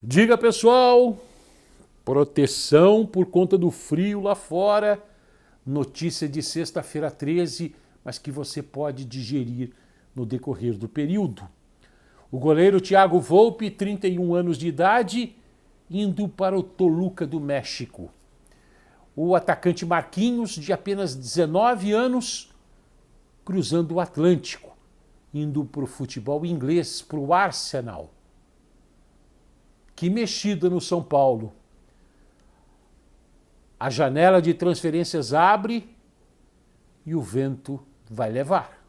Diga, pessoal, proteção por conta do frio lá fora. Notícia de sexta-feira 13, mas que você pode digerir no decorrer do período. O goleiro Thiago Volpi, 31 anos de idade, indo para o Toluca do México. O atacante Marquinhos, de apenas 19 anos, cruzando o Atlântico, indo para o futebol inglês, para o Arsenal. Que mexida no São Paulo. A janela de transferências abre e o vento vai levar.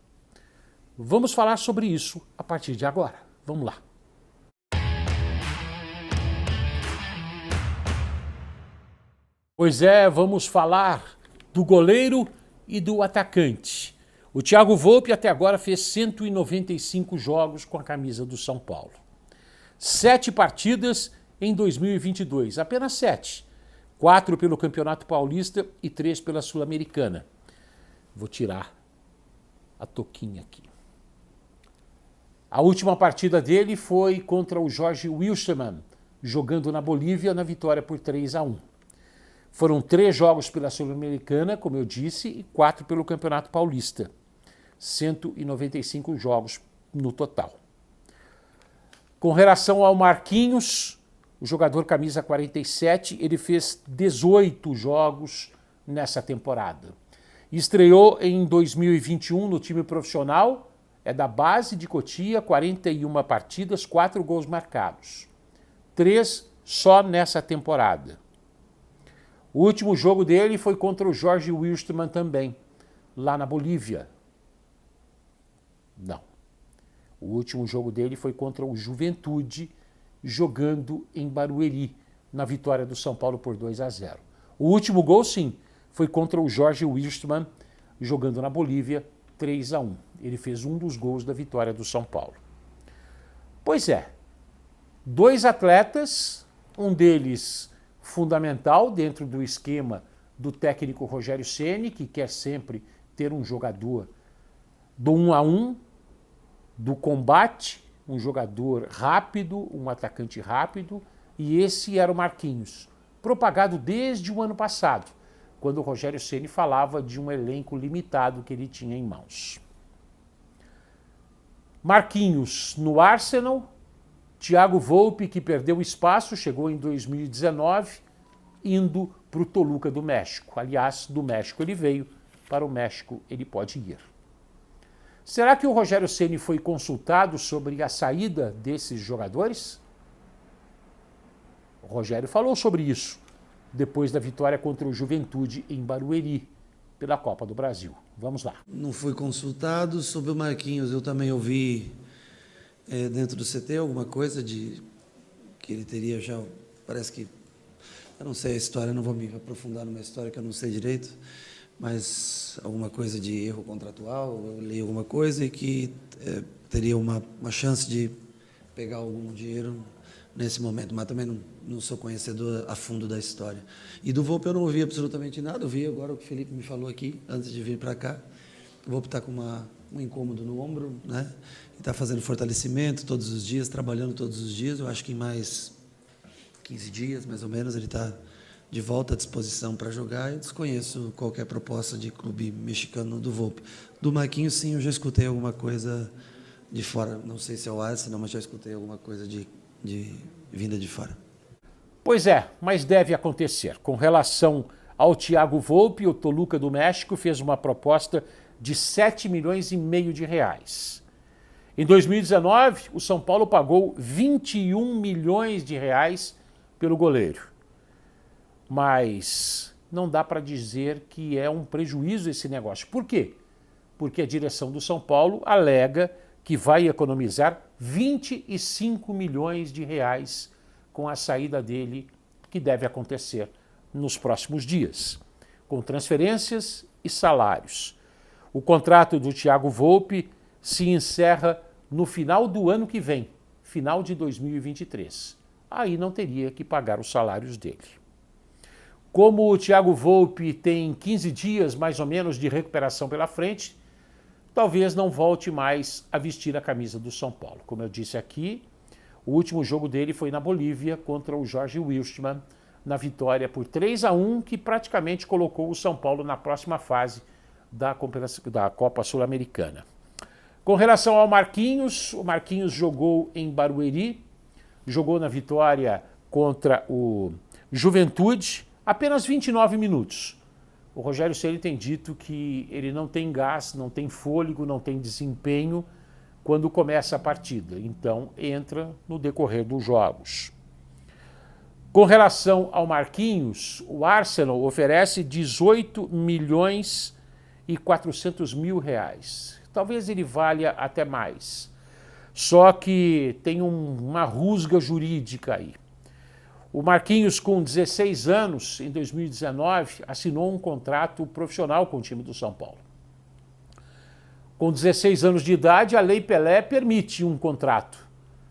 Vamos falar sobre isso a partir de agora. Vamos lá. Pois é, vamos falar do goleiro e do atacante. O Thiago Volpi até agora fez 195 jogos com a camisa do São Paulo. 7 partidas em 2022, apenas 7. 4 pelo Campeonato Paulista e 3 pela Sul-Americana. Vou tirar a touquinha aqui. A última partida dele foi contra o Jorge Wilstermann, jogando na Bolívia, na vitória por 3-1. Foram 3 jogos pela Sul-Americana, como eu disse, e 4 pelo Campeonato Paulista. 195 jogos no total. Com relação ao Marquinhos, o jogador camisa 47, ele fez 18 jogos nessa temporada. Estreou em 2021 no time profissional, é da base de Cotia, 41 partidas, 4 gols marcados. 3 só nessa temporada. O último jogo dele foi contra o Jorge Wilstermann também, lá na Bolívia. Não. O último jogo dele foi contra o Juventude, jogando em Barueri, na vitória do São Paulo por 2-0. O último gol, sim, foi contra o Jorge Wilstermann, jogando na Bolívia, 3-1. Ele fez um dos gols da vitória do São Paulo. Pois é, 2 atletas, um deles fundamental dentro do esquema do técnico Rogério Ceni, que quer sempre ter um jogador do 1 a 1, do combate, um jogador rápido, um atacante rápido, e esse era o Marquinhos, propagado desde o ano passado, quando o Rogério Ceni falava de um elenco limitado que ele tinha em mãos. Marquinhos no Arsenal, Thiago Volpi, que perdeu espaço, chegou em 2019, indo para o Toluca do México. Aliás, do México ele veio, para o México ele pode ir. Será que o Rogério Ceni foi consultado sobre a saída desses jogadores? O Rogério falou sobre isso depois da vitória contra o Juventude em Barueri, pela Copa do Brasil. Vamos lá. Não fui consultado sobre o Marquinhos. Eu também ouvi dentro do CT alguma coisa de que ele teria já, parece que, eu não sei a história, não vou me aprofundar numa história que eu não sei direito, mas alguma coisa de erro contratual, eu li alguma coisa e que teria uma chance de pegar algum dinheiro nesse momento, mas também não sou conhecedor a fundo da história. E do Volpi eu não ouvi absolutamente nada, eu vi agora o que o Felipe me falou aqui, antes de vir para cá. O Volpi está com um incômodo no ombro, né? E está fazendo fortalecimento todos os dias, trabalhando todos os dias. Eu acho que em mais 15 dias, mais ou menos, ele está de volta à disposição para jogar. Eu desconheço qualquer proposta de clube mexicano do Volpi. Do Marquinhos, sim, eu já escutei alguma coisa de fora. Não sei se é o Arsenal, mas já escutei alguma coisa de vinda de fora. Pois é, mas deve acontecer. Com relação ao Thiago Volpi, o Toluca do México fez uma proposta de 7,5 milhões de reais. Em 2019, o São Paulo pagou 21 milhões de reais pelo goleiro. Mas não dá para dizer que é um prejuízo esse negócio. Por quê? Porque a direção do São Paulo alega que vai economizar 25 milhões de reais com a saída dele, que deve acontecer nos próximos dias, com transferências e salários. O contrato do Thiago Volpi se encerra no final do ano que vem, final de 2023. Aí não teria que pagar os salários dele. Como o Thiago Volpi tem 15 dias mais ou menos de recuperação pela frente, talvez não volte mais a vestir a camisa do São Paulo. Como eu disse aqui, O último jogo dele foi na Bolívia contra o Jorge Wilstermann, na vitória por 3-1, que praticamente colocou o São Paulo na próxima fase da Copa Sul-Americana. Com relação ao Marquinhos, o Marquinhos jogou em Barueri, jogou na vitória contra o Juventude, apenas 29 minutos. O Rogério Ceni tem dito que ele não tem gás, não tem fôlego, não tem desempenho quando começa a partida. Então entra no decorrer dos jogos. Com relação ao Marquinhos, o Arsenal oferece 18 milhões e 400 mil reais. Talvez ele valha até mais. Só que tem uma rusga jurídica aí. O Marquinhos, com 16 anos, em 2019, assinou um contrato profissional com o time do São Paulo. Com 16 anos de idade, a Lei Pelé permite um contrato,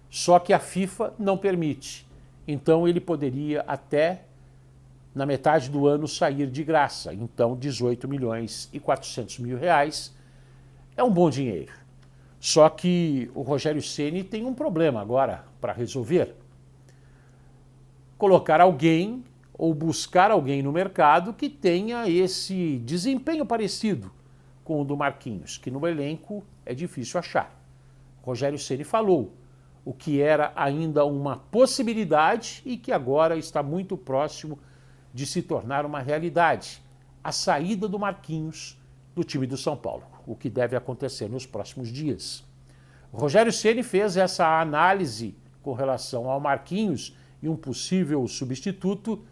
só que a FIFA não permite. Então ele poderia até, na metade do ano, sair de graça. Então 18 milhões e 400 mil reais é um bom dinheiro. Só que o Rogério Ceni tem um problema agora para resolver. Colocar alguém ou buscar alguém no mercado que tenha esse desempenho parecido com o do Marquinhos, que no elenco é difícil achar. O Rogério Ceni falou o que era ainda uma possibilidade e que agora está muito próximo de se tornar uma realidade. A saída do Marquinhos do time do São Paulo, o que deve acontecer nos próximos dias. O Rogério Ceni fez essa análise com relação ao Marquinhos e um possível substituto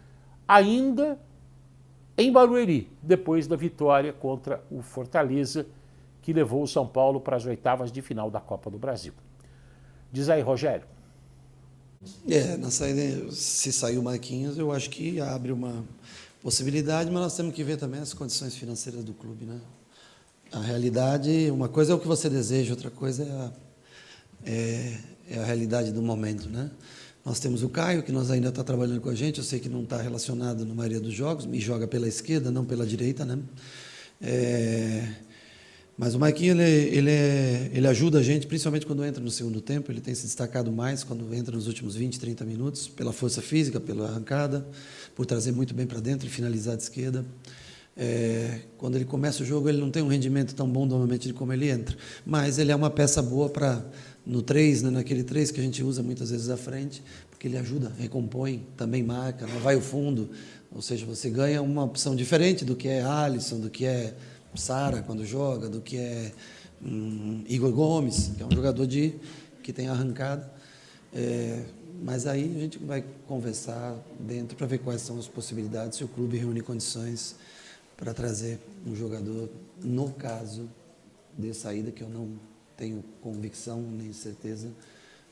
ainda em Barueri, depois da vitória contra o Fortaleza, que levou o São Paulo para as oitavas de final da Copa do Brasil. Diz aí, Rogério. Na saída, se sair o Marquinhos, eu acho que abre uma possibilidade, mas nós temos que ver também as condições financeiras do clube, né? A realidade, uma coisa é o que você deseja, outra coisa é a realidade do momento, né? Nós temos o Caio, que nós ainda está trabalhando com a gente, eu sei que não está relacionado na maioria dos jogos, me joga pela esquerda, não pela direita, né? Mas o Marquinhos, ele ajuda a gente, principalmente quando entra no segundo tempo, ele tem se destacado mais quando entra nos últimos 20, 30 minutos, pela força física, pela arrancada, por trazer muito bem para dentro e finalizar de esquerda. Quando ele começa o jogo, ele não tem um rendimento tão bom normalmente como ele entra, mas ele é uma peça boa para no 3, né, naquele 3 que a gente usa muitas vezes à frente, porque ele ajuda, recompõe, também marca, não vai ao fundo, ou seja, você ganha uma opção diferente do que é Alisson, do que é Sara quando joga, do que é Igor Gomes, que é um jogador que tem arrancada. Mas aí a gente vai conversar dentro para ver quais são as possibilidades, se o clube reúne condições para trazer um jogador, no caso de saída, que eu não tenho convicção nem certeza,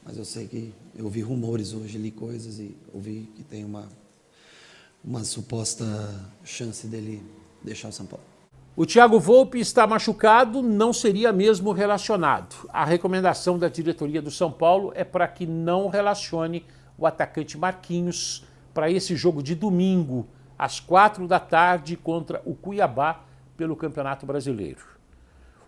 mas eu sei que eu ouvi rumores hoje, li coisas e ouvi que tem uma suposta chance dele deixar o São Paulo. O Thiago Volpi está machucado, não seria mesmo relacionado. A recomendação da diretoria do São Paulo é para que não relacione o atacante Marquinhos para esse jogo de domingo, às 4 da tarde, contra o Cuiabá, pelo Campeonato Brasileiro.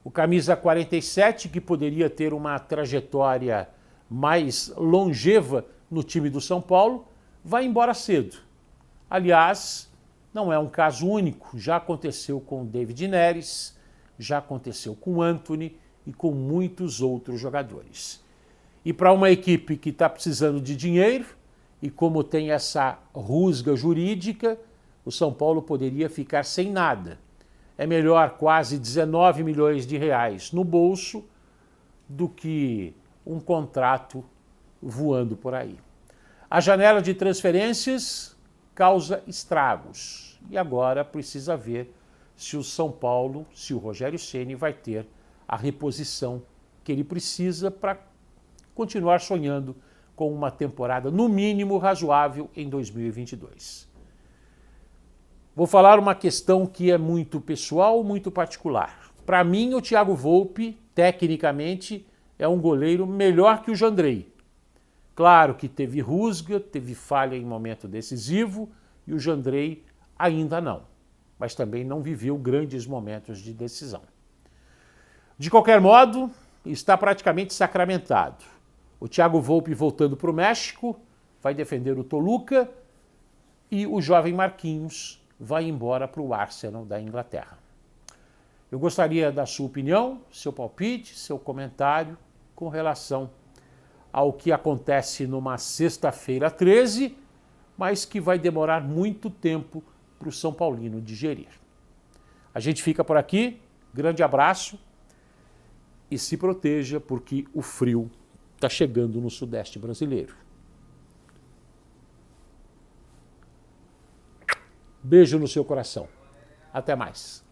O camisa 47, que poderia ter uma trajetória mais longeva no time do São Paulo, vai embora cedo. Aliás, não é um caso único, já aconteceu com o David Neres, já aconteceu com o Antony e com muitos outros jogadores. E para uma equipe que está precisando de dinheiro, e como tem essa rusga jurídica, o São Paulo poderia ficar sem nada. É melhor quase 19 milhões de reais no bolso do que um contrato voando por aí. A janela de transferências causa estragos. E agora precisa ver se o São Paulo, se o Rogério Ceni vai ter a reposição que ele precisa para continuar sonhando com uma temporada, no mínimo, razoável em 2022. Vou falar uma questão que é muito pessoal, muito particular. Para mim, o Thiago Volpi, tecnicamente, é um goleiro melhor que o Jandrei. Claro que teve rusga, teve falha em momento decisivo, e o Jandrei ainda não, mas também não viveu grandes momentos de decisão. De qualquer modo, está praticamente sacramentado. O Thiago Volpe voltando para o México, vai defender o Toluca, e o jovem Marquinhos vai embora para o Arsenal da Inglaterra. Eu gostaria da sua opinião, seu palpite, seu comentário com relação ao que acontece numa sexta-feira 13, mas que vai demorar muito tempo para o São Paulino digerir. A gente fica por aqui, grande abraço e se proteja porque o frio está chegando no Sudeste brasileiro. Beijo no seu coração. Até mais.